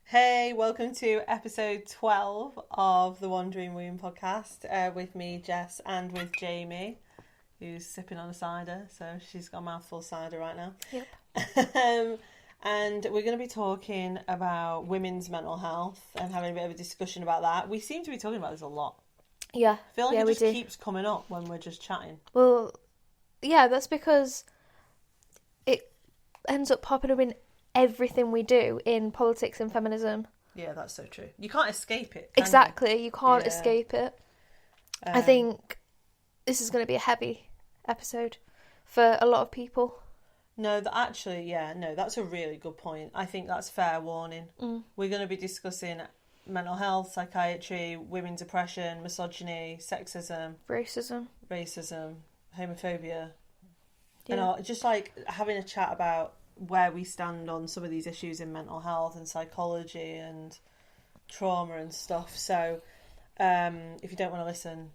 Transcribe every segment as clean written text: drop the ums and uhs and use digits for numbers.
Hey, welcome to episode 12 of the Wandering Womb podcast with me, Jess, and with Jaimi, who's sipping on a cider, so she's got a mouthful of cider right now. Yep. And we're going to be talking about women's mental health and having a bit of a discussion about that. We seem to be talking about this a lot. Yeah. I feel like yeah, it we just do. keeps coming up when we're just chatting. Well, yeah, that's because it ends up popping up in everything we do in politics and feminism. Yeah, that's so true. You can't escape it, can Exactly. You can't Yeah. escape it. I think this is going to be a heavy episode for a lot of people. No, that's a really good point. I think that's fair warning. We're going to be discussing mental health, psychiatry, women's oppression, misogyny, sexism, Racism. homophobia, Yeah. and just like having a chat about where we stand on some of these issues in mental health and psychology and trauma and stuff. So if you don't want to listen,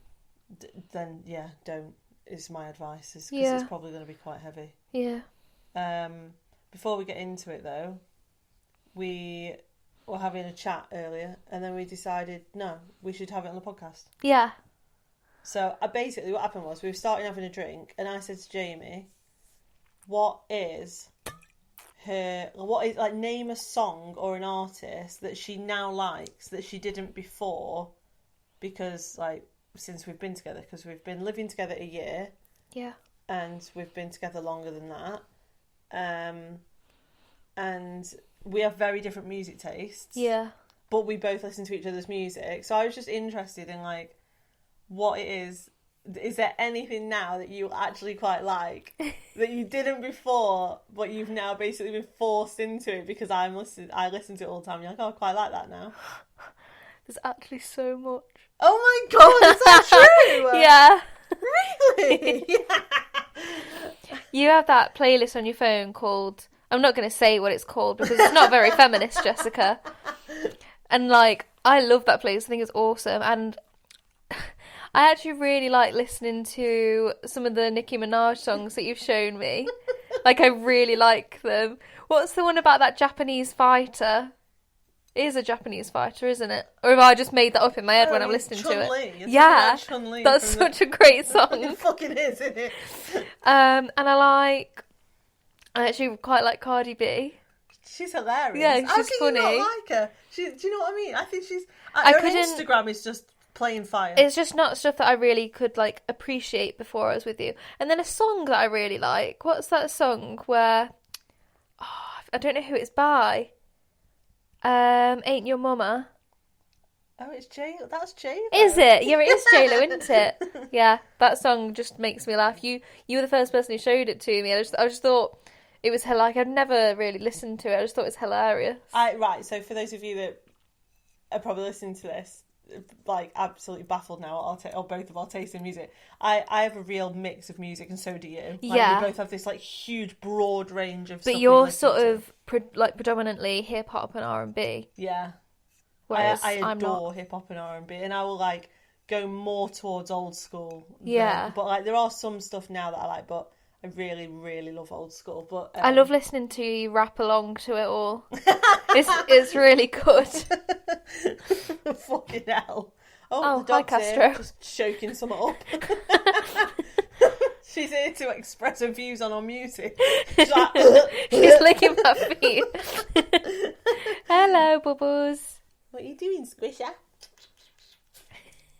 then don't, is my advice, is because it's probably going to be quite heavy. Yeah. Before we get into it though, we were having a chat earlier and then we decided no, we should have it on the podcast. Yeah. So basically what happened was we were starting having a drink and I said to Jaimi, name a song or an artist that she now likes that she didn't before, because like since we've been together, because we've been living together a year. Yeah. And we've been together longer than that. And we have very different music tastes. Yeah. But we both listen to each other's music. So I was just interested in like what it is. Is there anything now that you actually quite like that you didn't before, but you've now basically been forced into it because I listen to it all the time. You're like, oh, I quite like that now. There's actually so much. Oh my god, is that true? Yeah. Really? You have that playlist on your phone called... I'm not going to say what it's called because it's not very feminist, Jessica. And, like, I love that playlist. I think it's awesome. And I actually really like listening to some of the Nicki Minaj songs that you've shown me. Like, I really like them. What's the one about that Japanese fighter? It is a Japanese fighter, isn't it? Or have I just made that up in my head when I'm listening to it? Yeah, that's such a great song. It fucking is, isn't it? And I actually quite like Cardi B. She's hilarious. Yeah, How she's can funny. you not like her? Do you know what I mean? I think she's... Her Instagram is just plain fire. It's just not stuff that I really could, like, appreciate before I was with you. And then a song that I really like. What's that song where... Oh, I don't know who it's by. Ain't Your Mama. Oh, it's J. That's J. Is it? Yeah, it is J-Lo, isn't it? Yeah, that song just makes me laugh. You were the first person who showed it to me. I just thought it was like I'd never really listened to it. I just thought it was hilarious. Right. So for those of you that are probably listening to this, like absolutely baffled now or both of our taste in music, I have a real mix of music, and so do you. Like, yeah, we both have this like huge broad range of. But stuff you're sort of predominantly hip hop and R&B. Yeah. Whereas I I'm adore not. hip hop and R&B, and I will like go more towards old school. Yeah. But like there are some stuff now that I like, but I really, really love old school. But I love listening to you rap along to it all. It's really good. Fucking hell. Oh, the hi, dog's Castro. here, just choking some up. She's here to express her views on our music. She's like, she's licking my feet. Hello, Bubbles. What are you doing, Squisher?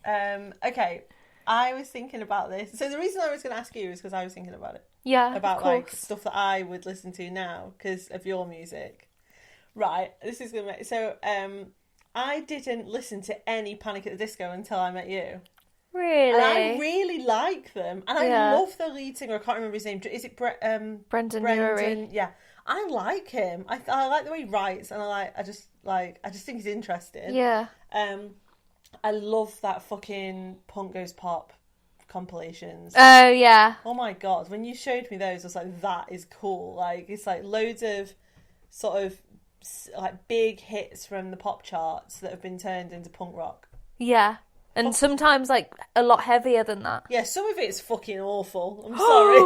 Okay, I was thinking about this. So the reason I was going to ask you is because I was thinking about it. Yeah, about of like course. stuff that I would listen to now because of your music. Right, this is gonna make so. I didn't listen to any Panic at the Disco until I met you. Really? And I really like them, and I love the lead singer. I can't remember his name. Is it Brendan Urie? Yeah, I like him. I like the way he writes, and I just think he's interesting. Yeah. I love that fucking Punk Goes Pop compilations. Oh yeah. Oh my god, when you showed me those, I was like, that is cool. Like, it's like loads of sort of like big hits from the pop charts that have been turned into punk rock. Yeah. And sometimes, like, a lot heavier than that. Yeah, some of it's fucking awful. I'm sorry.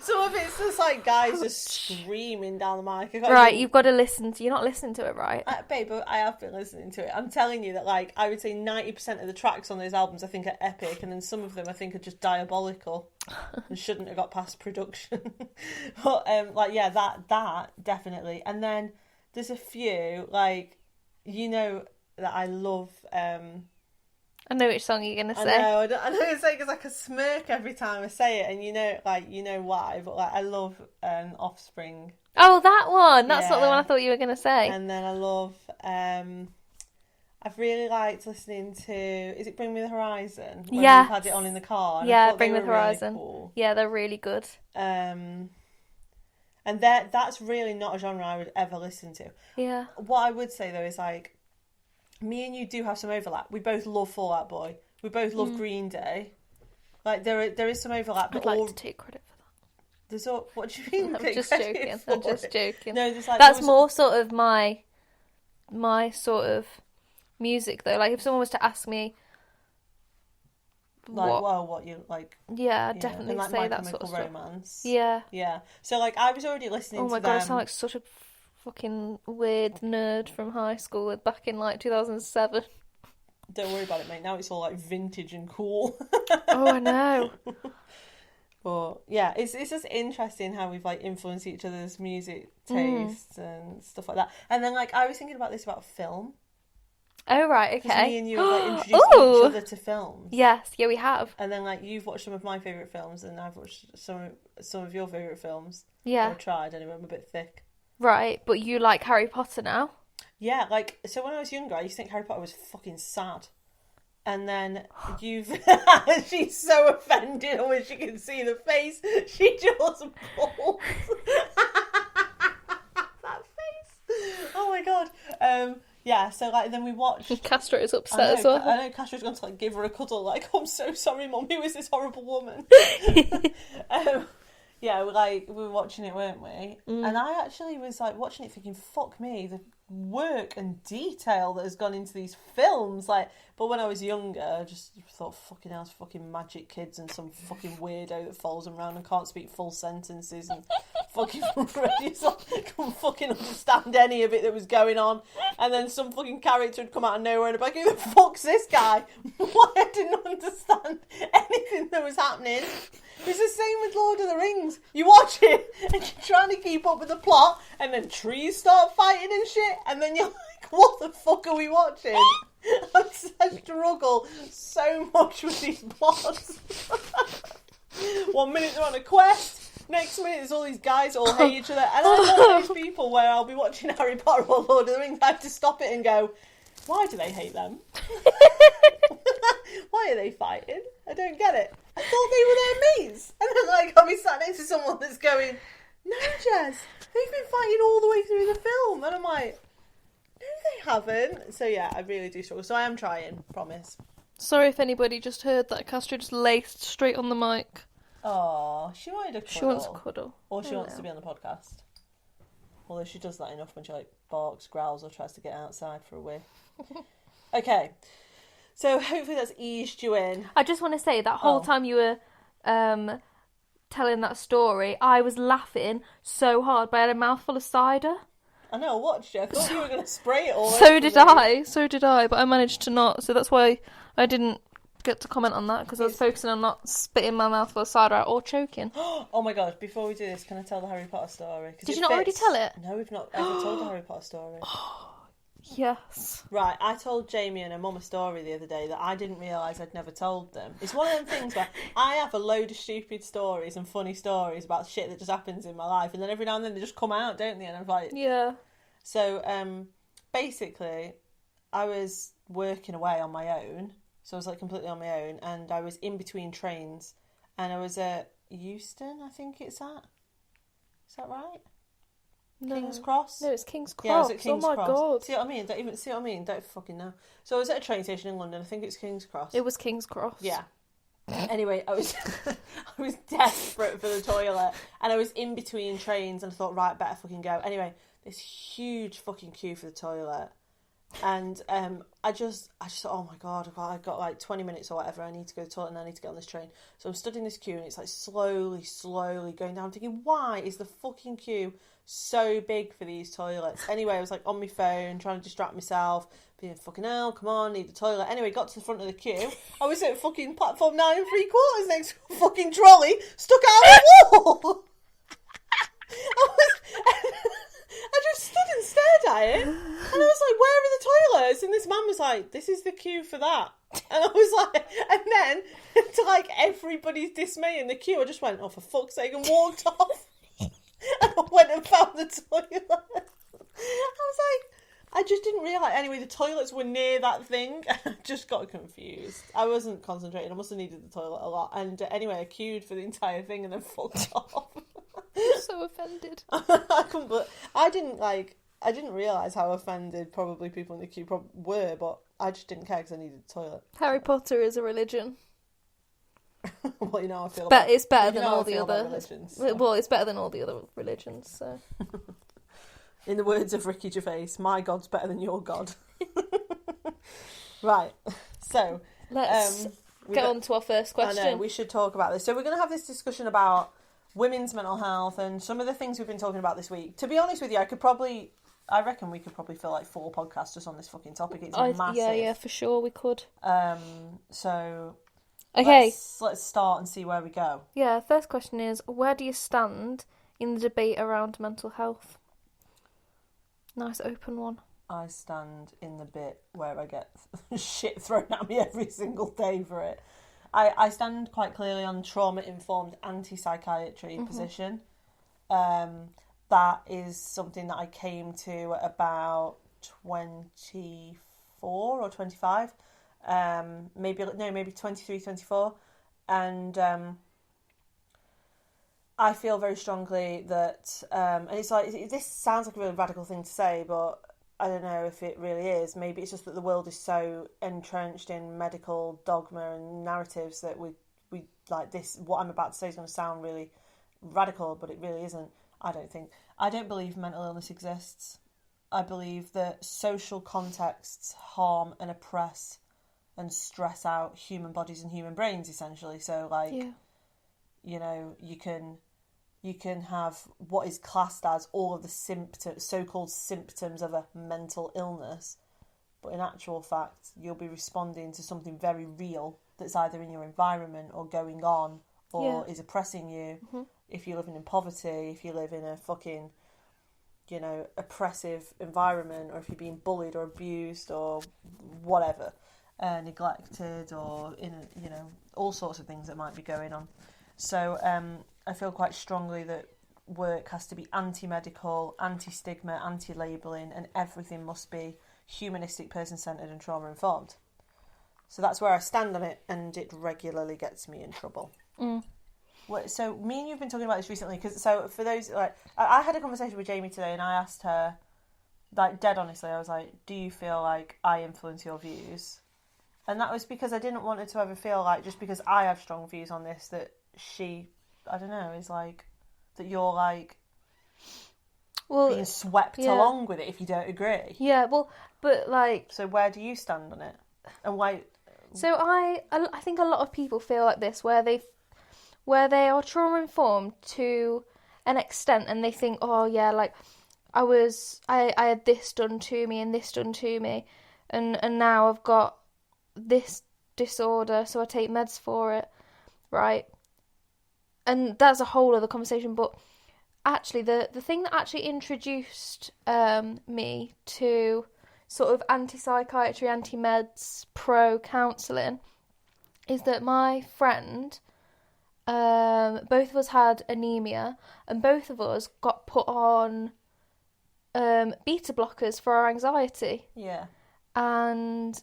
Some of it's just like guys just screaming down the mic. Right, you've got to listen to... You're not listening to it, right? Babe, I have been listening to it. I'm telling you that, like, I would say 90% of the tracks on those albums I think are epic, and then some of them I think are just diabolical and shouldn't have got past production. But, like, yeah, that definitely. And then there's a few, like, you know, that I love... I know which song you're going to say. I know it's like, it's like a smirk every time I say it, and you know why, but like I love Offspring. Oh, that one! That's not the one I thought you were going to say. And then I love, I've really liked listening to, is it Bring Me the Horizon? Yeah. We've had it on in the car. Yeah, Bring Me the Horizon. Really cool. Yeah, they're really good. And that's really not a genre I would ever listen to. Yeah. What I would say though is like, me and you do have some overlap. We both love Fall Out Boy. We both love Green Day. Like there is some overlap. I'd like to take credit for that. There's all. What do you mean? I'm just joking. No, there's like that's more sort of my sort of music though. Like if someone was to ask me, like what you like? Yeah, I'd definitely and, like, say My that sort Chemical of Romance. Stuff. Yeah. Yeah. So like I was already listening. Oh my god, I sound like such a fucking weird nerd from high school back in like 2007. Don't worry about it, mate. Now it's all like vintage and cool. Oh, I know. But yeah, it's just interesting how we've like influenced each other's music tastes and stuff like that. And then like I was thinking about this about film. Oh right, okay. Me and you have like introduced each other to films. Yes, yeah, we have. And then like you've watched some of my favourite films, and I've watched some of your favourite films. Yeah. Or tried anyway. I'm a bit thick. Right, but you like Harry Potter now? Yeah, like, so when I was younger, I used to think Harry Potter was fucking sad. And then she's so offended, and when she can see the face, she just balls. That face. Oh my god. Yeah, so like then we watched... Castro is upset as well. I know Castro's going to like give her a cuddle, like, I'm so sorry, Mum, who is this horrible woman? Yeah, we were watching it, weren't we? And I actually was like watching it thinking, fuck me, the work and detail that has gone into these films. Like, but when I was younger, I just thought, fucking hell, it's fucking magic kids and some fucking weirdo that follows them around and can't speak full sentences and fucking couldn't fucking understand any of it that was going on. And then some fucking character would come out of nowhere and I'd be like, who the fuck's this guy? Why I didn't understand anything that was happening. It's the same with Lord of the Rings. You watch it and you're trying to keep up with the plot, and then trees start fighting and shit, and then you're like, what the fuck are we watching? I struggle so much with these plots. 1 minute they're on a quest, next minute there's all these guys that all hate each other, and I'm one of those people where I'll be watching Harry Potter or Lord of the Rings, I have to stop it and go, why do they hate them? Why are they fighting? I don't get it. I thought they were their mates. And then like I'll be sat next to someone that's going, no, Jess, they've been fighting all the way through the film. And I'm like, no, they haven't. So yeah, I really do struggle. So I am trying, promise. Sorry if anybody just heard that. Castro just laced straight on the mic. Oh, she wanted a cuddle. She wants a cuddle. Or she wants to be on the podcast. Although she does that enough when she like barks, growls, or tries to get outside for a wee. Okay. So hopefully that's eased you in. I just want to say that whole time you were telling that story, I was laughing so hard, but I had a mouthful of cider. I know, I watched you. I thought you were going to spray it all So did I, but I managed to not. So that's why I didn't get to comment on that, because I was focusing on not spitting my mouthful of cider out or choking. Oh my god, before we do this, can I tell the Harry Potter story? Did you not already tell it? No, we've not ever told the Harry Potter story. Yes. Right, I told Jamie and her mum a story the other day that I didn't realise I'd never told them. It's one of them things where I have a load of stupid stories and funny stories about shit that just happens in my life, and then every now and then they just come out, don't they? And I'm like... Yeah. So, basically, I was working away on my own, so I was like completely on my own, and I was in between trains, and I was at Euston, I think it's at. Is that right? No. King's Cross? No, it's King's Cross. Yeah, I was at King's Cross. God. See what I mean? Don't fucking know. So I was at a train station in London, I think it's King's Cross. It was King's Cross. Yeah. Anyway, I was desperate for the toilet, and I was in between trains, and I thought, right, better fucking go. Anyway, this huge fucking queue for the toilet, And I just thought, oh my God, I've got like 20 minutes or whatever, I need to go to the toilet and I need to get on this train. So I'm stood in this queue and it's like slowly going down, thinking, why is the fucking queue so big for these toilets? Anyway, I was like on my phone, trying to distract myself, being fucking hell, come on, need the toilet. Anyway, got to the front of the queue. I was at fucking platform 9 3/4 next to a fucking trolley, stuck out of the wall. I just stood and stared at it, and I was like, where are the toilets? And this man was like, this is the queue for that. And I was like, and then, to like everybody's dismay in the queue, I just went, oh, for fuck's sake, and walked off. And I went and found the toilet. I was like, I just didn't realise. Anyway, the toilets were near that thing, and I just got confused. I wasn't concentrating, I must have needed the toilet a lot. And anyway, I queued for the entire thing and then fucked off. I'm so offended. I didn't realise how offended probably people in the queue were, but I just didn't care because I needed the toilet. Harry Potter is a religion. Well, you know, I feel But it's better than all the other religions. So. Well, it's better than all the other religions, so. In the words of Ricky Gervais, my God's better than your God. Right, so let's get on to our first question. I know, we should talk about this. So we're going to have this discussion about women's mental health and some of the things we've been talking about this week. To be honest with you, I reckon we could probably fill like 4 podcasts just on this fucking topic. It's massive. Yeah, for sure we could. So okay, let's start and see where we go. Yeah, first question is, where do you stand in the debate around mental health? Nice open one. I stand in the bit where I get shit thrown at me every single day for it. I stand quite clearly on trauma-informed anti-psychiatry position. That is something that I came to at about 24 or 25. Maybe 23, 24. And I feel very strongly that... and it's like, this sounds like a really radical thing to say, but I don't know if it really is. Maybe it's just that the world is so entrenched in medical dogma and narratives that we like this. What I'm about to say is going to sound really radical, but it really isn't. I don't think. I don't believe mental illness exists. I believe that social contexts harm and oppress and stress out human bodies and human brains, essentially. So, like, you know, you can have what is classed as all of the so-called symptoms of a mental illness, but in actual fact, you'll be responding to something very real that's either in your environment or going on or is oppressing you. Mm-hmm. If you're living in poverty, if you live in a fucking, you know, oppressive environment, or if you're being bullied or abused or whatever, neglected, or in a, you know, all sorts of things that might be going on. So I feel quite strongly that work has to be anti-medical, anti-stigma, anti-labelling, and everything must be humanistic, person-centred and trauma-informed. So that's where I stand on it, and it regularly gets me in trouble. Mm. So me and you've been talking about this recently, because so for those, like, I had a conversation with Jamie today, and I asked her, like, dead honestly, I was like, do you feel like I influence your views? And that was because I didn't want her to ever feel like, just because I have strong views on this, that she, I don't know, is like, that you're like, being swept along with it if you don't agree. Yeah, well, but like... So where do you stand on it? And why... So I think a lot of people feel like this, where they are trauma informed to an extent, and they think, oh yeah, like I had this done to me and this done to me, and now I've got this disorder, so I take meds for it, right? And that's a whole other conversation. But actually, the thing that actually introduced me to sort of anti-psychiatry, anti-meds, pro-counselling is that my friend, both of us had anemia, and both of us got put on beta blockers for our anxiety. Yeah. And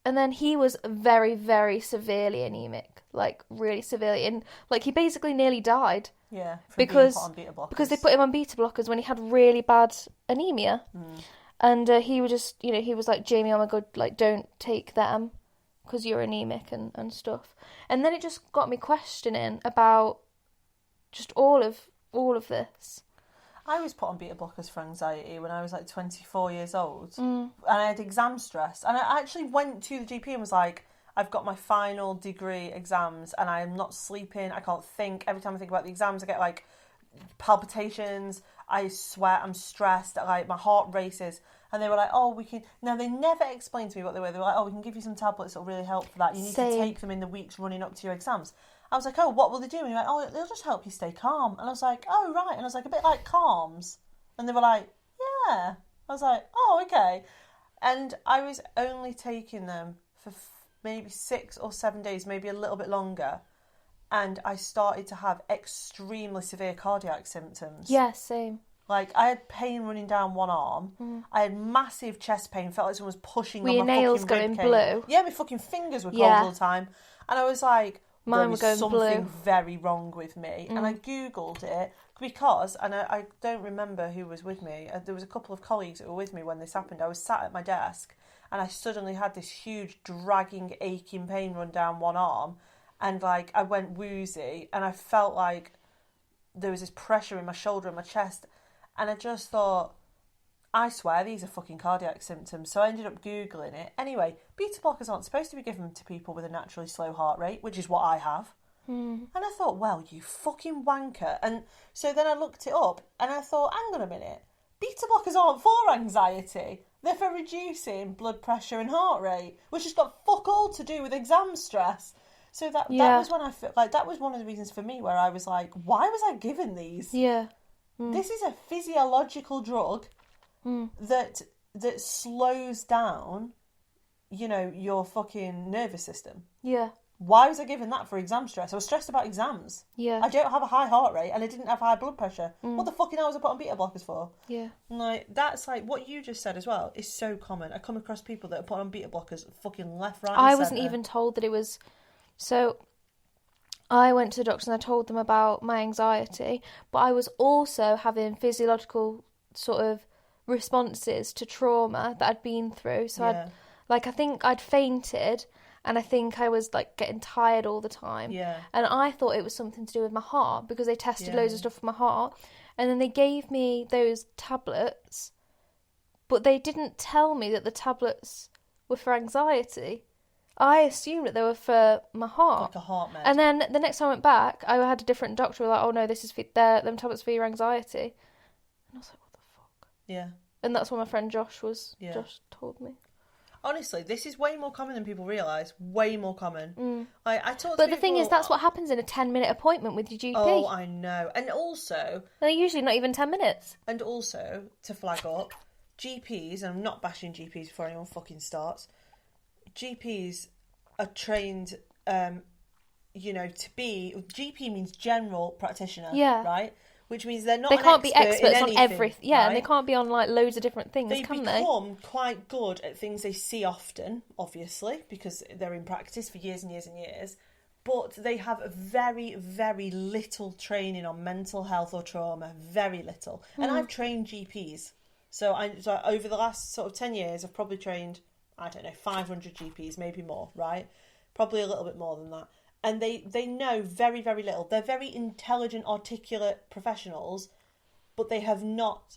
then he was very, very severely anemic, like really severely, and like he basically nearly died. Yeah, because they put him on beta blockers when he had really bad anemia. Mm. And he was just, you know, he was like, Jamie, oh my God, like, don't take them because you're anemic and stuff. And then it just got me questioning about just all of this. I was put on beta blockers for anxiety when I was like 24 years old, and I had exam stress. And I actually went to the GP and was like, I've got my final degree exams and I'm not sleeping, I can't think. Every time I think about the exams, I get like palpitations, I sweat, I'm stressed, like my heart races. And they were like, oh, we can... Now, they never explained to me what they were. They were like, oh, we can give you some tablets that'll really help for that. You need to take them in the weeks running up to your exams. I was like, oh, what will they do? And they were like, oh, they'll just help you stay calm. And I was like, oh, right. And I was like, a bit like Calms. And they were like, yeah. I was like, oh, okay. And I was only taking them for maybe 6 or 7 days, maybe a little bit longer. And I started to have extremely severe cardiac symptoms. Yeah, same. Like, I had pain running down one arm. I had massive chest pain. Felt like someone was pushing on your my nails fucking going blue? Yeah, my fucking fingers were cold all the time. And I was like, mine there were is going something blue. very wrong with me. And I Googled it because, and I don't remember who was with me. There was a couple of colleagues that were with me when this happened. I was sat at my desk and I suddenly had this huge dragging, aching pain run down one arm. And, like, I went woozy and I felt like there was this pressure in my shoulder and my chest. And I just thought, I swear these are fucking cardiac symptoms. So I ended up Googling it. Anyway, beta blockers aren't supposed to be given to people with a naturally slow heart rate, which is what I have. And I thought, well, you fucking wanker. And so then I looked it up and I thought, hang on a minute. Beta blockers aren't for anxiety. They're for reducing blood pressure and heart rate, which has got fuck all to do with exam stress. So that was when I felt like that was one of the reasons for me where I was like, why was I given these? Yeah. This is a physiological drug that slows down, you know, your fucking nervous system. Yeah. Why was I given that for exam stress? I was stressed about exams. Yeah. I don't have a high heart rate and I didn't have high blood pressure. What the fucking hell was I put on beta blockers for? Yeah. Like, that's like what you just said as well is so common. I come across people that are put on beta blockers fucking left, right, and I wasn't centre. even told that it was... So... I went to the doctor and I told them about my anxiety, but I was also having physiological sort of responses to trauma that I'd been through. So I think I'd fainted and I think I was like getting tired all the time. Yeah. And I thought it was something to do with my heart because they tested loads of stuff for my heart. And then they gave me those tablets, but they didn't tell me that the tablets were for anxiety. I assumed that they were for my heart. Like a heart med. And then the next time I went back, I had a different doctor. Like, oh no, this is for them tablets for your anxiety. And I was like, what the fuck? Yeah. And that's what my friend Josh told me. Honestly, this is way more common than people realise. Way more common. I talk to But people, the thing is, that's what happens in a 10-minute appointment with your GP. Oh, I know. And also... They're usually not even 10 minutes. And also, to flag up, GPs, and I'm not bashing GPs before anyone fucking starts, GPs are trained, you know, to be... GP means general practitioner, right? Which means they're not They can't be experts on everything. Yeah, right? And they can't be on, like, loads of different things, can they? They become quite good at things they see often, obviously, because they're in practice for years and years and years. But they have very, very little training on mental health or trauma. Very little. And I've trained GPs. So over the last sort of 10 years, I've probably trained... I don't know, 500 GPs, maybe more, right? Probably a little bit more than that. And they know very, very little. They're very intelligent, articulate professionals, but they have not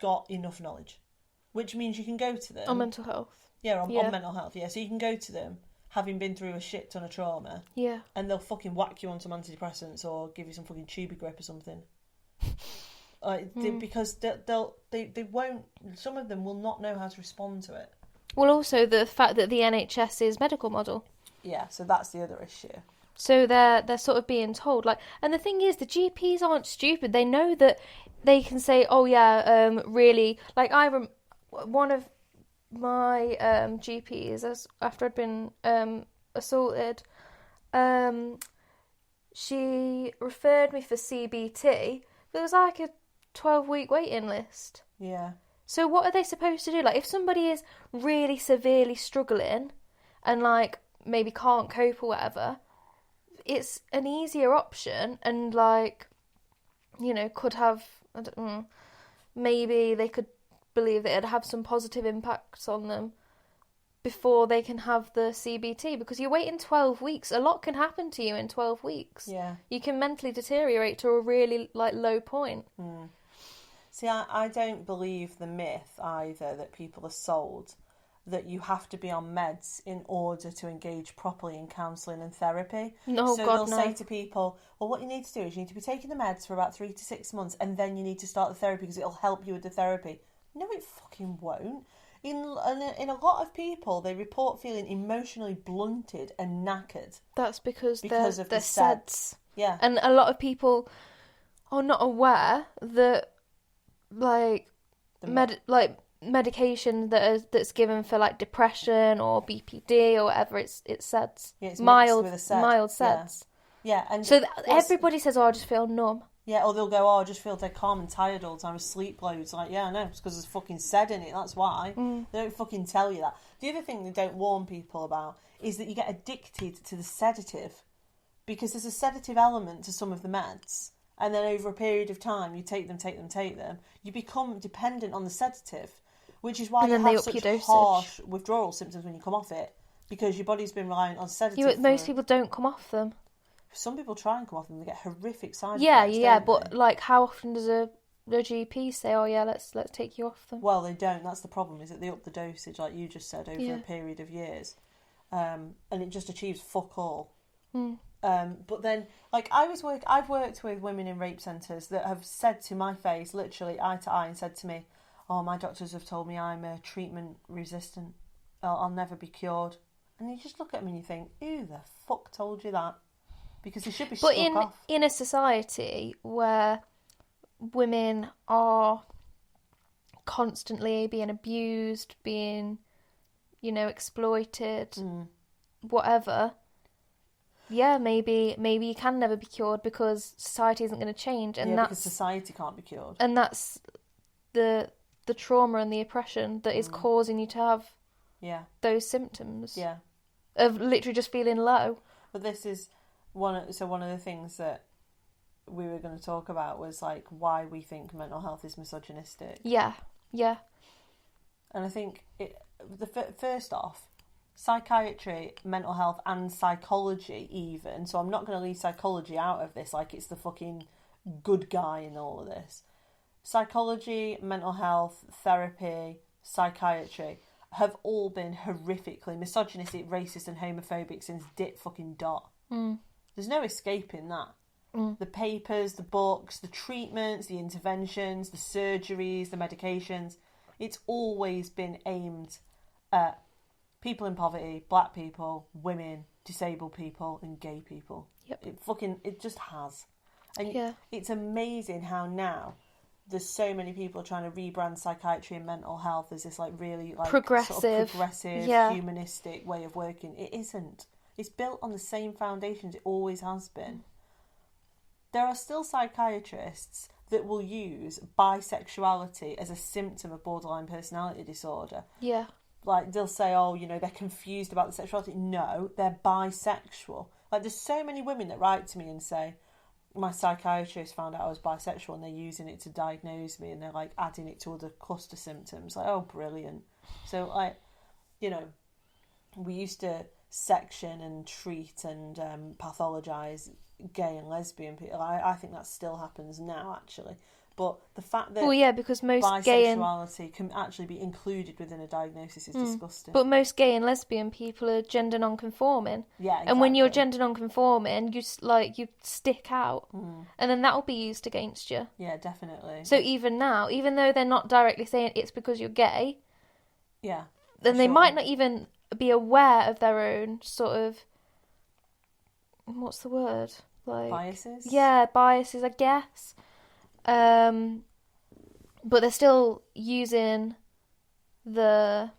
got enough knowledge. Which means you can go to them... On mental health. Yeah, on mental health, yeah. So you can go to them, having been through a shit ton of trauma. Yeah. And they'll fucking whack you on some antidepressants or give you some fucking tubey grip or something. Because they won't... Some of them will not know how to respond to it. Well, also the fact that the NHS's medical model. Yeah, so that's the other issue. So they're sort of being told, like, and the thing is, the GPs aren't stupid. They know that they can say, oh yeah, really, like one of my GPs, after I'd been assaulted, she referred me for CBT. There was like a 12-week waiting list. Yeah. So what are they supposed to do? Like, if somebody is really severely struggling and, like, maybe can't cope or whatever, it's an easier option and, like, you know, could have, I don't know, maybe they could believe that it'd have some positive impacts on them before they can have the CBT, because you're waiting 12 weeks. A lot can happen to you in 12 weeks. Yeah. You can mentally deteriorate to a really, like, low point. See, I don't believe the myth either that people are sold that you have to be on meds in order to engage properly in counselling and therapy. No, so God, they'll no. say to people, well, what you need to do is you need to be taking the meds for about 3 to 6 months and then you need to start the therapy because it'll help you with the therapy. No, it fucking won't. In a lot of people, they report feeling emotionally blunted and knackered. That's because of they're the SEDS. Yeah. And a lot of people are not aware that, like, medication that's given for like depression or BPD or whatever, it's SEDS. Yeah, it's mild mixed with a SED. mild SEDS. Yeah, and so everybody says, "Oh, I just feel numb." Yeah, or they'll go, "Oh, I just feel dead calm and tired all the time. I sleep loads." Like, yeah, I know, it's because there's fucking SED in it. That's why they don't fucking tell you that. The other thing they don't warn people about is that you get addicted to the sedative because there's a sedative element to some of the meds. And then over a period of time, you take them, you become dependent on the sedative, which is why you have such harsh withdrawal symptoms when you come off it, because your body's been relying on sedative. Most people don't come off them. Some people try and come off them, they get horrific side effects. Yeah, but like, how often does a GP say, "Oh yeah, let's take you off them"? Well, they don't. That's the problem, is that they up the dosage, like you just said, over a period of years, and it just achieves fuck all. But then, like, I've worked with women in rape centres that have said to my face, literally eye to eye, and said to me, "Oh, my doctors have told me I'm treatment resistant. I'll never be cured." And you just look at them and you think, "Who the fuck told you that?" Because they should be stuck off. But in a society where women are constantly being abused, being, exploited, whatever. Yeah, maybe you can never be cured because society isn't going to change, and because society can't be cured, and that's the trauma and the oppression that is causing you to have those symptoms of literally just feeling low. But this is one of the things that we were going to talk about was like why we think mental health is misogynistic. Yeah. And I think first off, psychiatry, mental health, and psychology even. So I'm not going to leave psychology out of this like it's the fucking good guy in all of this. Psychology, mental health, therapy, psychiatry have all been horrifically misogynistic, racist, and homophobic since fucking dot. There's no escaping that. The papers, the books, the treatments, the interventions, the surgeries, the medications, it's always been aimed at people in poverty, black people, women, disabled people, and gay people. Yep. It just has. And it's amazing how now there's so many people trying to rebrand psychiatry and mental health as this like really like progressive, humanistic way of working. It isn't. It's built on the same foundations it always has been. There are still psychiatrists that will use bisexuality as a symptom of borderline personality disorder. Yeah. Like, they'll say, "Oh, they're confused about the sexuality." No, they're bisexual. Like, there's so many women that write to me and say, "My psychiatrist found out I was bisexual and they're using it to diagnose me," and they're, like, adding it to other cluster symptoms. Like, oh, brilliant. So, like, we used to section and treat and pathologise gay and lesbian people. I think that still happens now, actually. But the fact that because most bisexuality can actually be included within a diagnosis is disgusting. But most gay and lesbian people are gender non-conforming. Yeah, exactly. And when you're gender non-conforming, you stick out, and then that will be used against you. Yeah, definitely. So even now, even though they're not directly saying it's because you're gay, then they might not even be aware of their own sort of, what's the word? Like biases? Yeah, biases, I guess. But they're still using the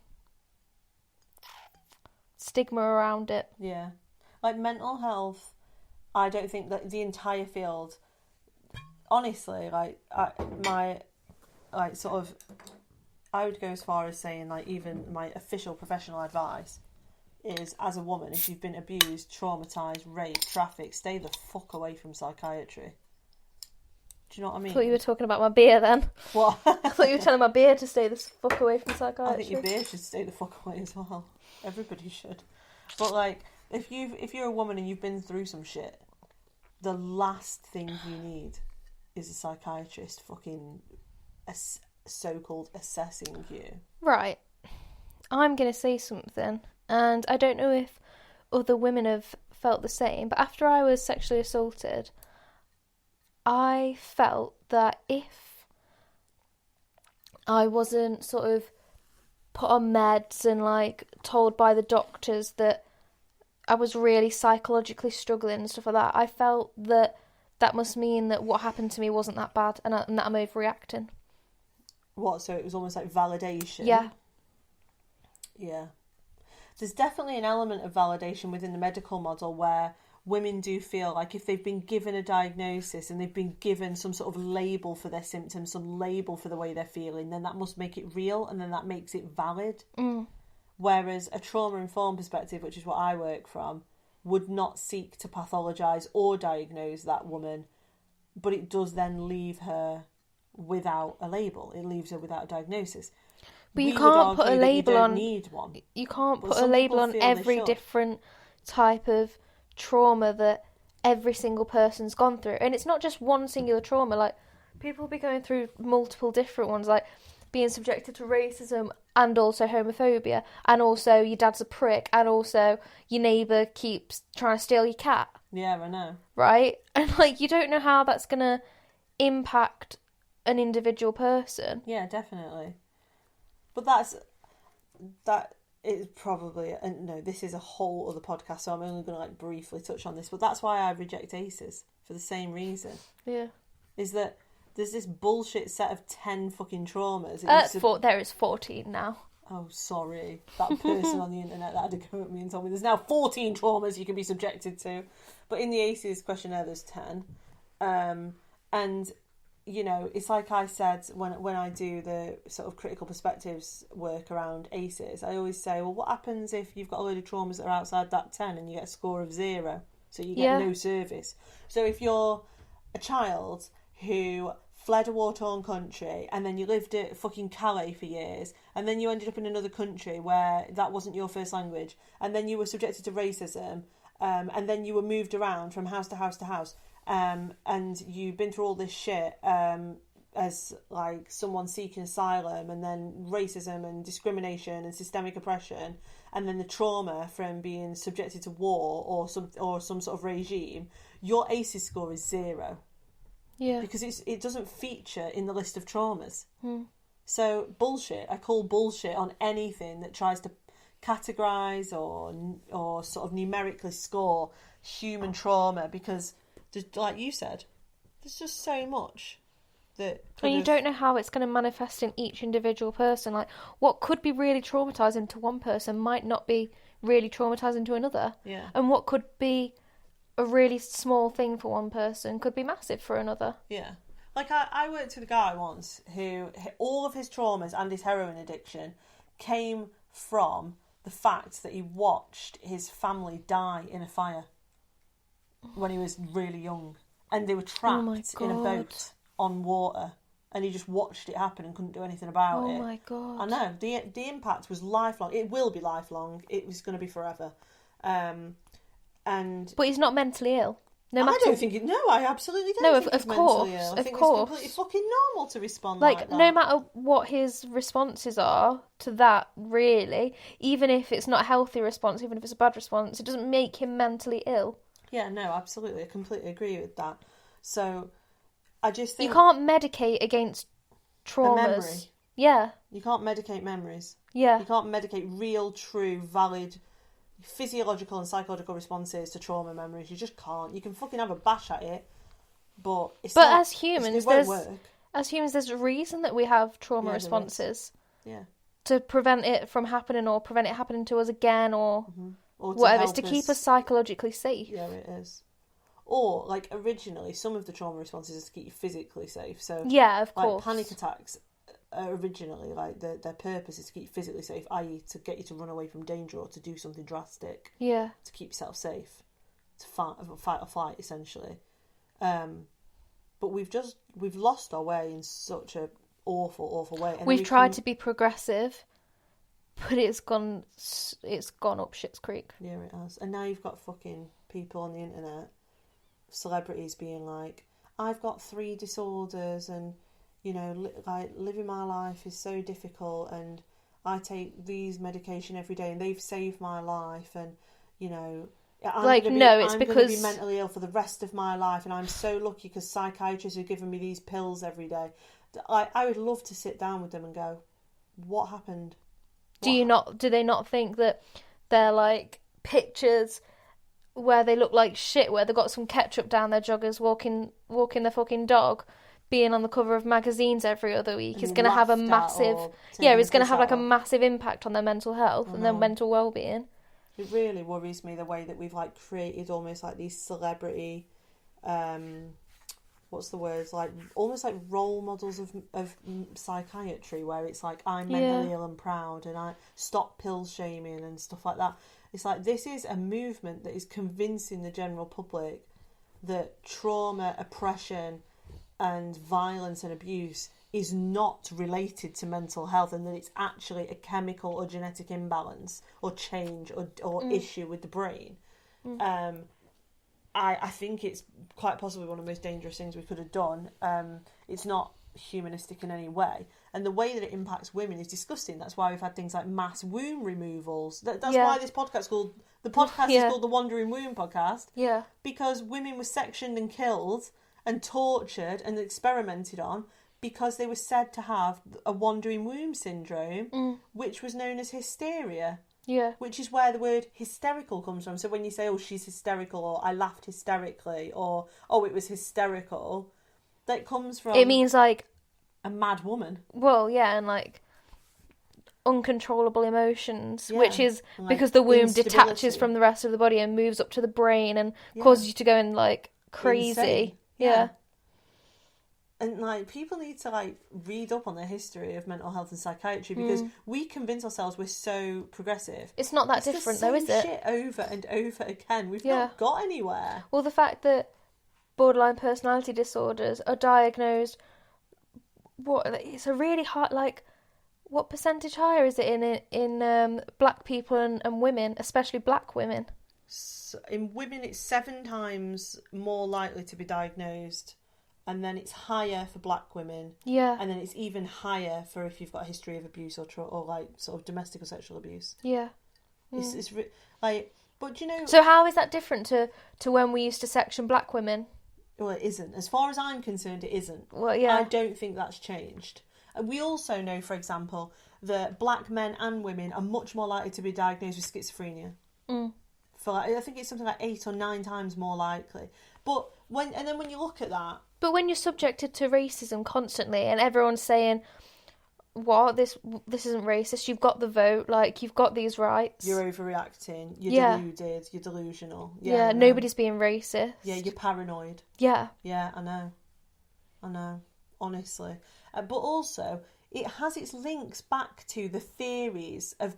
stigma around it. Yeah. Like, mental health, I don't think that the entire field, honestly, I would go as far as saying, like, even my official professional advice is, as a woman, if you've been abused, traumatised, raped, trafficked, stay the fuck away from psychiatry. Do you know what I mean? I thought you were talking about my beer then. What? I thought you were telling my beer to stay the fuck away from psychiatry. I think your beer should stay the fuck away as well. Everybody should. But, like, if you're a woman and you've been through some shit, the last thing you need is a psychiatrist fucking so-called assessing you. Right. I'm going to say something, and I don't know if other women have felt the same, but after I was sexually assaulted, I felt that if I wasn't sort of put on meds and like told by the doctors that I was really psychologically struggling and stuff like that, I felt that that must mean that what happened to me wasn't that bad and that I'm overreacting. What, so it was almost like validation? Yeah. Yeah. There's definitely an element of validation within the medical model where women do feel like if they've been given a diagnosis and they've been given some sort of label for their symptoms, some label for the way they're feeling, then that must make it real and then that makes it valid. Whereas a trauma-informed perspective, which is what I work from, would not seek to pathologise or diagnose that woman, but it does then leave her without a label. It leaves her without a diagnosis. But you can't put a label on. Need one. You can't put a label on every different type of trauma that every single person's gone through, and it's not just one singular trauma. Like people will be going through multiple different ones, like being subjected to racism and also homophobia, and also your dad's a prick, and also your neighbour keeps trying to steal your cat. Yeah, I know. Right, and like you don't know how that's gonna impact an individual person. Yeah, definitely. But that is probably, and no, this is a whole other podcast, so I'm only going to like briefly touch on this. But that's why I reject ACEs, for the same reason. Yeah, is that there's this bullshit set of 10 fucking traumas. There is 14 now. Oh, sorry, that person on the internet that had to go at me and told me there's now 14 traumas you can be subjected to. But in the ACEs questionnaire, there's 10, and. You know, it's like I said when I do the sort of critical perspectives work around ACEs, I always say, well, what happens if you've got a load of traumas that are outside that 10 and you get a score of 0? So you get no service. So if you're a child who fled a war-torn country and then you lived at fucking Calais for years and then you ended up in another country where that wasn't your first language and then you were subjected to racism and then you were moved around from house to house to house, and you've been through all this shit as like someone seeking asylum, and then racism and discrimination and systemic oppression, and then the trauma from being subjected to war or some sort of regime, your ACEs score is 0. Yeah. Because it doesn't feature in the list of traumas. So bullshit. I call bullshit on anything that tries to categorise or sort of numerically score human trauma, because like you said, there's just so much that and you don't know how it's going to manifest in each individual person. Like what could be really traumatising to one person might not be really traumatising to another. Yeah. And what could be a really small thing for one person could be massive for another. Yeah. Like I worked with a guy once who all of his traumas and his heroin addiction came from the fact that he watched his family die in a fire when he was really young, and they were trapped in a boat on water, and he just watched it happen and couldn't do anything about it. Oh my god! I know the impact was lifelong. It will be lifelong. It was going to be forever. But he's not mentally ill. No matter. I don't think it. No, I absolutely don't. No, think of course, ill. I think it's completely fucking normal to respond like that. No matter what his responses are to that, really, even if it's not a healthy response, even if it's a bad response, it doesn't make him mentally ill. Yeah, no, absolutely. I completely agree with that. So, I just think... You can't medicate against traumas. A memory. Yeah. You can't medicate memories. Yeah. You can't medicate real, true, valid physiological and psychological responses to trauma memories. You just can't. You can fucking have a bash at it, but it's not... But as humans, it won't work. As humans, there's a reason that we have trauma responses. Yeah. To prevent it from happening, or prevent it happening to us again, or... Mm-hmm. Or whatever, it's to keep us psychologically safe. Yeah, it is. Or, like, originally, some of the trauma responses is to keep you physically safe. So, yeah, of course. Like, panic attacks, originally, like, their purpose is to keep you physically safe, i.e. to get you to run away from danger or to do something drastic. Yeah. To keep yourself safe. To fight or flight, essentially. But we've lost our way in such a awful way. And we've tried to be progressive, but it's gone up shit's creek. Yeah, it has. And now you've got fucking people on the internet, celebrities being like, I've got 3 disorders and, you know, like living my life is so difficult, and I take these medication every day, and they've saved my life, and you know, I'm going to be mentally ill for the rest of my life, and I'm so lucky because psychiatrists are giving me these pills every day. I would love to sit down with them and go, what happened? Do they not think that they're like pictures where they look like shit, where they've got some ketchup down their joggers, walking their fucking dog, being on the cover of magazines every other week is going to have a massive... Yeah, it's going to have like a massive impact on their mental health and their mental well-being. It really worries me the way that we've like created almost like these celebrity... what's the word? Like almost like role models of psychiatry, where it's like I'm mentally ill and proud, and I stop pill shaming and stuff like that. It's like this is a movement that is convincing the general public that trauma, oppression, and violence and abuse is not related to mental health, and that it's actually a chemical or genetic imbalance or change or issue with the brain. I think it's quite possibly one of the most dangerous things we could have done. It's not humanistic in any way, and the way that it impacts women is disgusting. That's why we've had things like mass womb removals. That's why this podcast is called the Wandering Womb Podcast. Yeah, because women were sectioned and killed and tortured and experimented on because they were said to have a wandering womb syndrome, which was known as hysteria. Yeah. Which is where the word hysterical comes from. So when you say, oh, she's hysterical, or I laughed hysterically, or, oh, it was hysterical, that comes from... It means, like... a mad woman. Well, yeah, and, like, uncontrollable emotions, which is like because the womb detaches from the rest of the body and moves up to the brain and causes you to go in, like, crazy. Insane. Yeah. And, like, people need to, like, read up on the history of mental health and psychiatry, because we convince ourselves we're so progressive. It's not that different, though, is it? Shit over and over again. We've not got anywhere. Well, the fact that borderline personality disorders are diagnosed... It's a really hard... Like, what percentage higher is it in black people and women, especially black women? So in women, it's 7 times more likely to be diagnosed... And then it's higher for black women. Yeah. And then it's even higher for if you've got a history of abuse or like sort of domestic or sexual abuse. Yeah. It's like, but you know. So how is that different to when we used to section black women? Well, it isn't. As far as I'm concerned, it isn't. Well, yeah. I don't think that's changed. And we also know, for example, that black men and women are much more likely to be diagnosed with schizophrenia. For like, I think it's something like 8 or 9 times more likely. But when you look at that. But when you're subjected to racism constantly and everyone's saying, what, this isn't racist, you've got the vote, like, you've got these rights. You're overreacting, you're deluded, you're delusional. Yeah, nobody's being racist. Yeah, you're paranoid. Yeah. Yeah, I know, honestly. But also, it has its links back to the theories of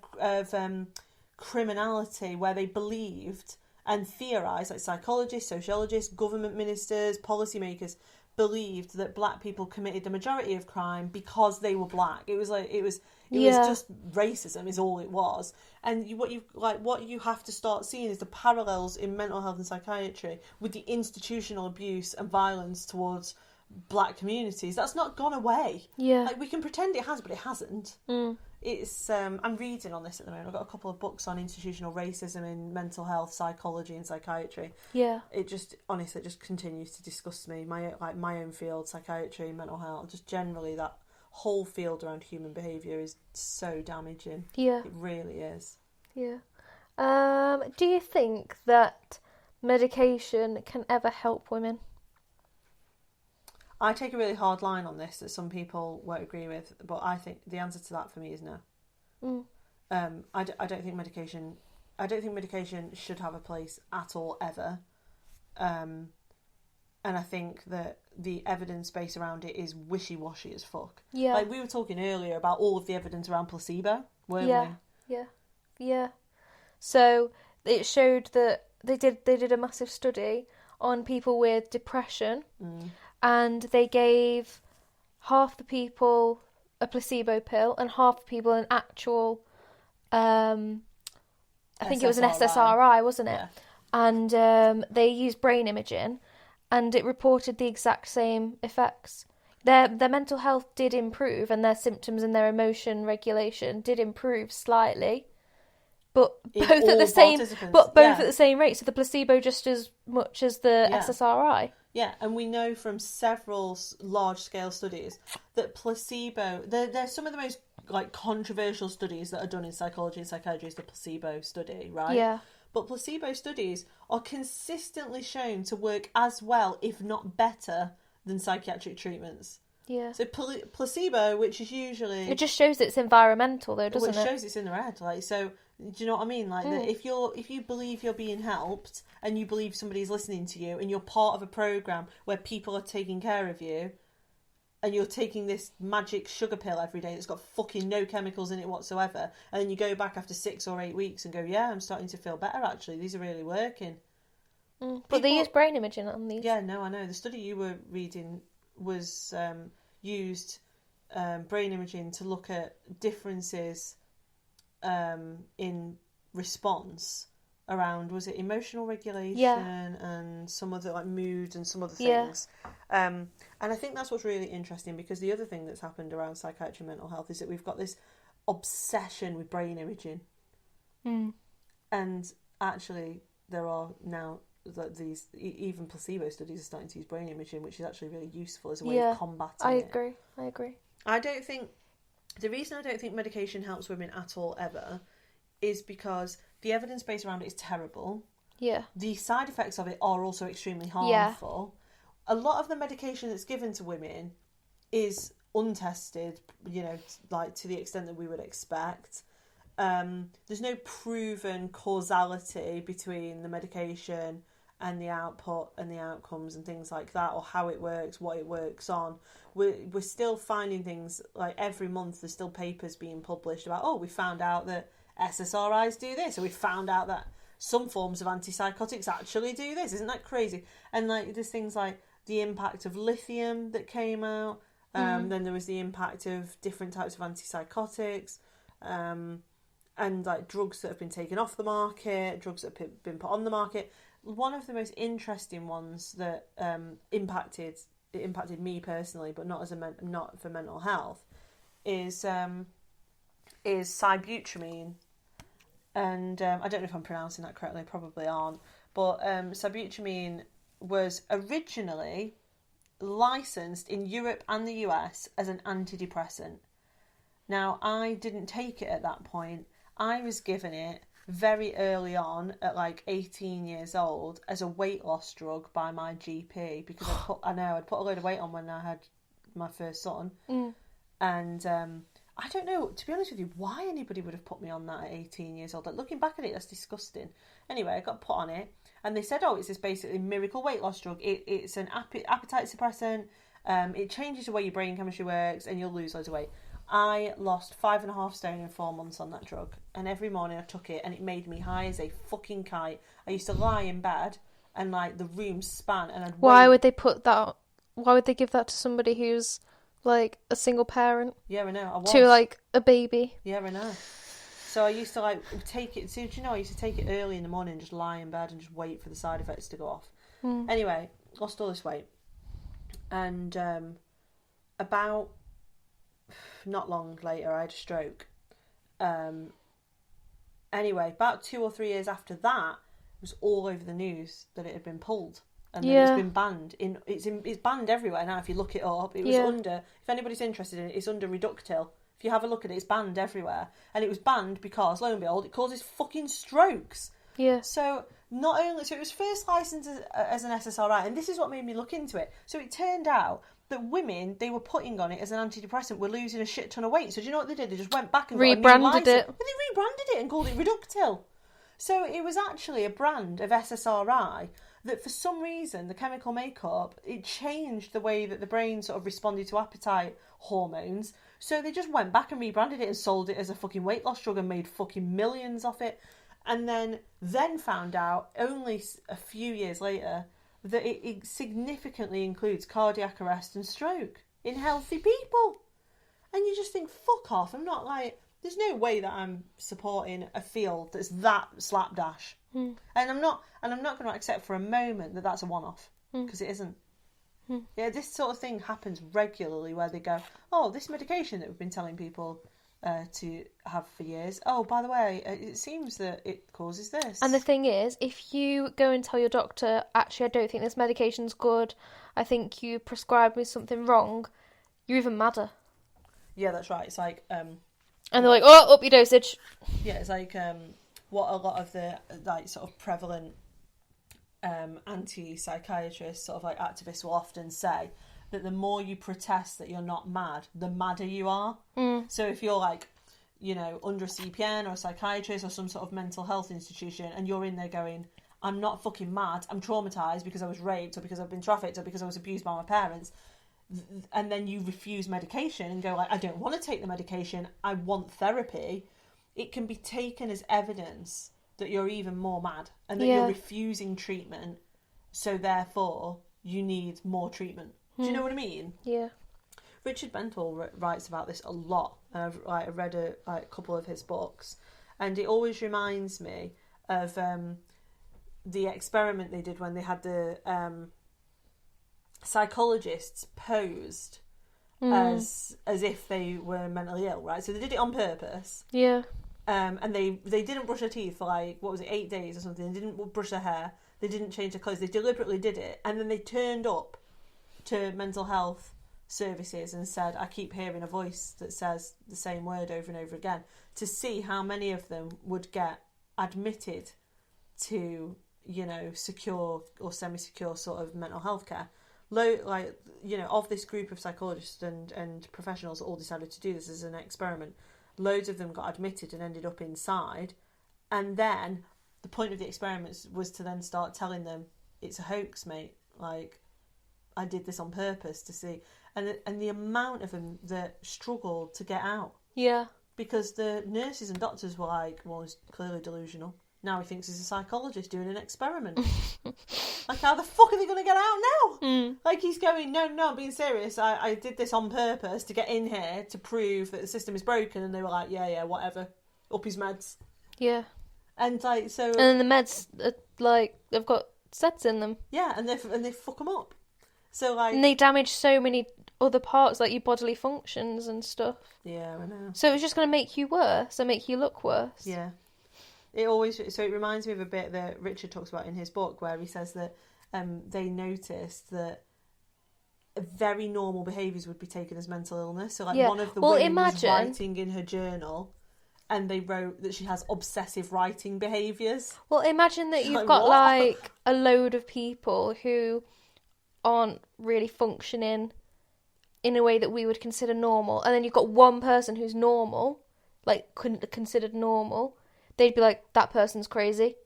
criminality, where they believed... and theorised, like psychologists, sociologists, government ministers, policymakers, believed that black people committed the majority of crime because they were black. It was just racism is all it was. And what you have to start seeing is the parallels in mental health and psychiatry with the institutional abuse and violence towards black communities. That's not gone away. Yeah, like we can pretend it has, but it hasn't. It's I'm reading on this at the moment. I've got a couple of books on institutional racism in mental health, psychology and psychiatry. Yeah. It just continues to disgust me. My own field, psychiatry, mental health, just generally that whole field around human behaviour is so damaging. Yeah. It really is. Yeah. Do you think that medication can ever help women? I take a really hard line on this that some people won't agree with, but I think the answer to that for me is no. I don't think medication should have a place at all ever, and I think that the evidence base around it is wishy-washy as fuck. Yeah, like we were talking earlier about all of the evidence around placebo, weren't we? Yeah. So it showed that they did a massive study on people with depression. And they gave half the people a placebo pill and half the people an actual, I think it was an SSRI, wasn't it? Yeah. And they used brain imaging, and it reported the exact same effects. their mental health did improve, and their symptoms and their emotion regulation did improve slightly, but In both at all the same participants, at the same rate. So the placebo just as much as the Yeah. SSRI. Yeah, and we know from several large-scale studies that placebo... They're some of the most like controversial studies that are done in psychology and psychiatry is the placebo study, right? Yeah. But placebo studies are consistently shown to work as well, if not better, than psychiatric treatments. Yeah. So placebo, which is usually... It just shows it's environmental, though, doesn't Which it? shows it's in their head. Like, so, do you know what I mean? Like, that if you believe you're being helped and you believe somebody's listening to you and you're part of a program where people are taking care of you and you're taking this magic sugar pill every day that's got fucking no chemicals in it whatsoever, and then you go back after 6 or 8 weeks and go, yeah, I'm starting to feel better, actually. These are really working. But they use brain imaging on these. Yeah, no, I know. The study you were reading was used brain imaging to look at differences in response around, was it emotional regulation and some other, like, mood and some other things. And I think that's what's really interesting, because the other thing that's happened around psychiatry and mental health is that we've got this obsession with brain imaging. And actually there are now these even placebo studies are starting to use brain imaging, which is actually really useful as a way of combating it. I agree. The reason I don't think medication helps women at all ever is because the evidence base around it is terrible. Yeah. The side effects of it are also extremely harmful. A lot of the medication that's given to women is untested, you know, like to the extent that we would expect. There's no proven causality between the medication and the output and the outcomes and things like that, or how it works, what it works on. We're still finding things, like every month there's still papers being published about, oh, we found out that SSRIs do this, or we found out that some forms of antipsychotics actually do this. Isn't that crazy? And like there's things like the impact of lithium that came out. Then there was the impact of different types of antipsychotics. And like drugs that have been taken off the market, drugs that have been put on the market. One of the most interesting ones that impacted me personally, but not for mental health, is sibutramine. And I don't know if I'm pronouncing that correctly, I probably aren't. But sibutramine was originally licensed in Europe and the US as an antidepressant. Now, I didn't take it at that point. I was given it very early on, at like 18 years old, as a weight loss drug by my GP, because I'd put a load of weight on when I had my first son. And I don't know, to be honest with you, why anybody would have put me on that at 18 years old. Like, looking back at it, that's disgusting. Anyway, I got put on it, and they said, oh, it's this basically miracle weight loss drug. It's an appetite suppressant. It changes the way your brain chemistry works, and you'll lose loads of weight. I lost 5.5 stone in 4 months on that drug, and every morning I took it, and it made me high as a fucking kite. I used to lie in bed, and like the room span, and I'd Why would they put that? Why would they give that to somebody who's like a single parent? Yeah, I know. I was. To like a baby. Yeah, I know. So I used to like take it. So do you know? I used to take it early in the morning, and just lie in bed and just wait for the side effects to go off. Anyway, lost all this weight, and about not long later, I had a stroke. Anyway, about 2 or 3 years after that, it was all over the news that it had been pulled, and that it's been banned. It's banned everywhere now. If you look it up, it was under. If anybody's interested in it, it's under Reductil. If you have a look at it, it's banned everywhere, and it was banned because, lo and behold, it causes fucking strokes. Yeah. So it was first licensed as an SSRI, and this is what made me look into it. So it turned out that women they were putting on it as an antidepressant were losing a shit ton of weight. So do you know what they did? They just went back and rebranded it. But they rebranded it and called it Reductil. So it was actually a brand of SSRI that, for some reason, the chemical makeup, it changed the way that the brain sort of responded to appetite hormones. So they just went back and rebranded it and sold it as a fucking weight loss drug and made fucking millions off it. And then found out only a few years later that it significantly includes cardiac arrest and stroke in healthy people. And you just think, fuck off. I'm not like, there's no way that I'm supporting a field that's that slapdash. And I'm not going to accept for a moment that that's a one-off, because it isn't. Yeah, this sort of thing happens regularly where they go, oh, this medication that we've been telling people to have for years, oh, by the way, it seems that it causes this. And the thing is, if you go and tell your doctor, actually, I don't think this medication's good, I think you prescribed me something wrong, you're even madder. Yeah, that's right. It's like... and they're like, oh, up your dosage. Yeah, it's like what a lot of the like sort of prevalent anti-psychiatrists, sort of like activists will often say, that the more you protest that you're not mad, the madder you are. So if you're like, you know, under a CPN or a psychiatrist or some sort of mental health institution and you're in there going, I'm not fucking mad, I'm traumatised because I was raped or because I've been trafficked or because I was abused by my parents, and then you refuse medication and go like, I don't want to take the medication, I want therapy, it can be taken as evidence that you're even more mad and that you're refusing treatment, so therefore you need more treatment. Do you know what I mean? Yeah. Richard Bentall writes about this a lot. I've read a couple of his books, and it always reminds me of the experiment they did when they had the psychologists posed as if they were mentally ill, right? So they did it on purpose. Yeah. And they didn't brush their teeth for 8 days or something. They didn't brush their hair. They didn't change their clothes. They deliberately did it, and then they turned up to mental health services and said, I keep hearing a voice that says the same word over and over again, to see how many of them would get admitted to, you know, secure or semi-secure sort of mental health care. Of this group of psychologists and professionals that all decided to do this as an experiment, loads of them got admitted and ended up inside, and then the point of the experiment was to then start telling them, it's a hoax, mate, like, I did this on purpose to see, and the amount of them that struggled to get out. Yeah. Because the nurses and doctors were like, well, he's clearly delusional. Now he thinks he's a psychologist doing an experiment. Like, how the fuck are they going to get out now? Like, he's going, no, I'm being serious. I did this on purpose to get in here to prove that the system is broken. And they were like, yeah, whatever. Up his meds. Yeah. And like, so... And then the meds, they've got sets in them. Yeah, and they fuck them up. So, like... And they damage so many other parts, like your bodily functions and stuff. Yeah, I know. So it's just going to make you worse and make you look worse. Yeah. It reminds me of a bit that Richard talks about in his book, where he says that they noticed that very normal behaviours would be taken as mental illness. So, one of the women was writing in her journal, and they wrote that she has obsessive writing behaviours. Well, imagine that you've got, a load of people who aren't really functioning in a way that we would consider normal, and then you've got one person who's normal, considered normal. They'd be like, that person's crazy.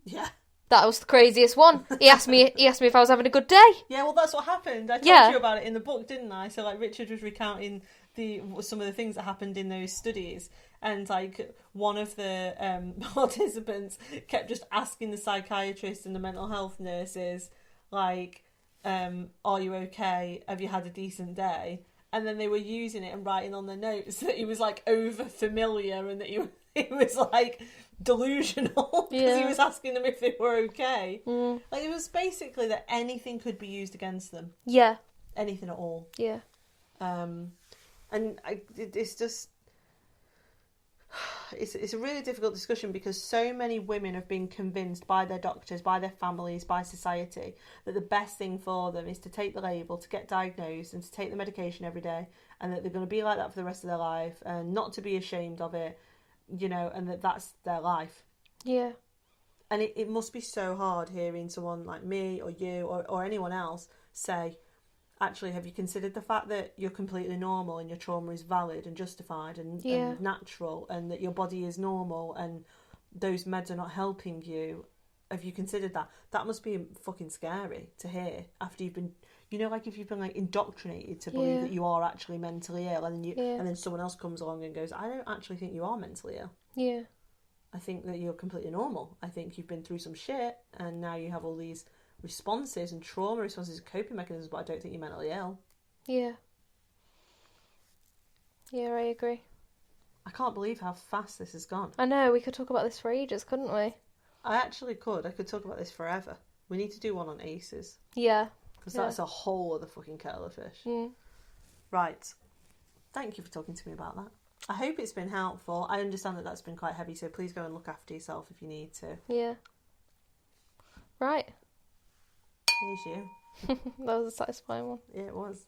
Yeah. That was the craziest one. He asked me if I was having a good day. Yeah, well, that's what happened. I told you about it in the book, didn't I? So, Richard was recounting some of the things that happened in those studies. And, one of the participants kept just asking the psychiatrists and the mental health nurses, are you okay? Have you had a decent day? And then they were using it and writing on their notes that he was, over familiar and that he was delusional because he was asking them if they were okay. It was basically that anything could be used against them. Yeah. Anything at all. Yeah. It's just... It's a really difficult discussion because so many women have been convinced by their doctors, by their families, by society that the best thing for them is to take the label, to get diagnosed and to take the medication every day, and that they're going to be like that for the rest of their life and not to be ashamed of it, you know, and that's their life. Yeah. And it must be so hard hearing someone like me or you or anyone else say, actually, have you considered the fact that you're completely normal and your trauma is valid and justified and natural, and that your body is normal and those meds are not helping you? Have you considered that? That must be fucking scary to hear after you've been, if you've been indoctrinated to believe that you are actually mentally ill, and then someone else comes along and goes, I don't actually think you are mentally ill. Yeah. I think that you're completely normal. I think you've been through some shit and now you have all these responses and trauma responses and coping mechanisms, but I don't think you're mentally ill. Yeah. Yeah, I agree. I can't believe how fast this has gone. I know, we could talk about this for ages, couldn't we? I actually could. I could talk about this forever. We need to do one on ACEs. Yeah. Because that's a whole other fucking kettle of fish. Mm. Right. Thank you for talking to me about that. I hope it's been helpful. I understand that that's been quite heavy, so please go and look after yourself if you need to. Yeah. Right. Here's you. That was a satisfying one. Yeah, it was.